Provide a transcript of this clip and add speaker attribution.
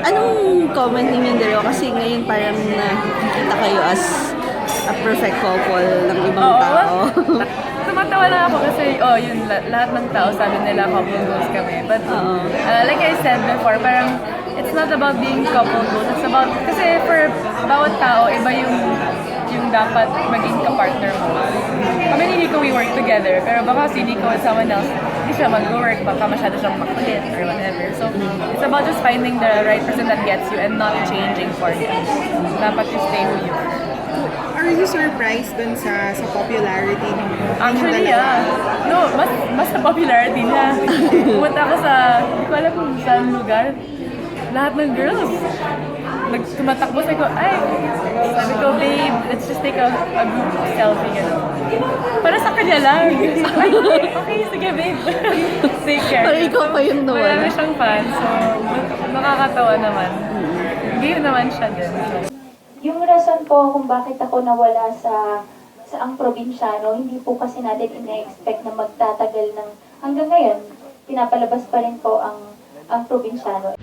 Speaker 1: Anong comment ninyo dalawa? Kasi ngayon parang nakikita kayo as a perfect couple ng ibang tao.
Speaker 2: Tumatawa lang ako kasi, yun, lahat ng tao sabi nila couple goals kami. But, like I said before, parang, it's not about being couple goals. It's about, kasi for bawat tao, iba yung dapat maging ka-partner mo. Kami ni Nico, we work together. Pero baka si Nico and someone else, hindi siya mag-work, baka masyado siyang makulit or whatever. So, it's about just finding the right person that gets you and not changing for you. Dapat you stay who you are.
Speaker 3: Are you surprised dun sa popularity ng
Speaker 2: Actually,
Speaker 3: dalawa?
Speaker 2: No, mas sa popularity niya. Pumunta ako sa, hindi ko alam kung saan lugar. Lahat ng girls. Tumatakbo, sabi ko, babe, let's just take a group selfie, gano'n. Para sa kanya lang. Ay, okay, sige, babe. Take care.
Speaker 1: Pero ikaw pa yung nawala.
Speaker 2: Marami siyang fans, so nakakatawa naman. Game naman siya din. So.
Speaker 4: Yung rason po kung bakit ako nawala sa ang probinsyano, hindi po kasi natin ina-expect na magtatagal ng hanggang ngayon, pinapalabas pa rin po ang probinsyano.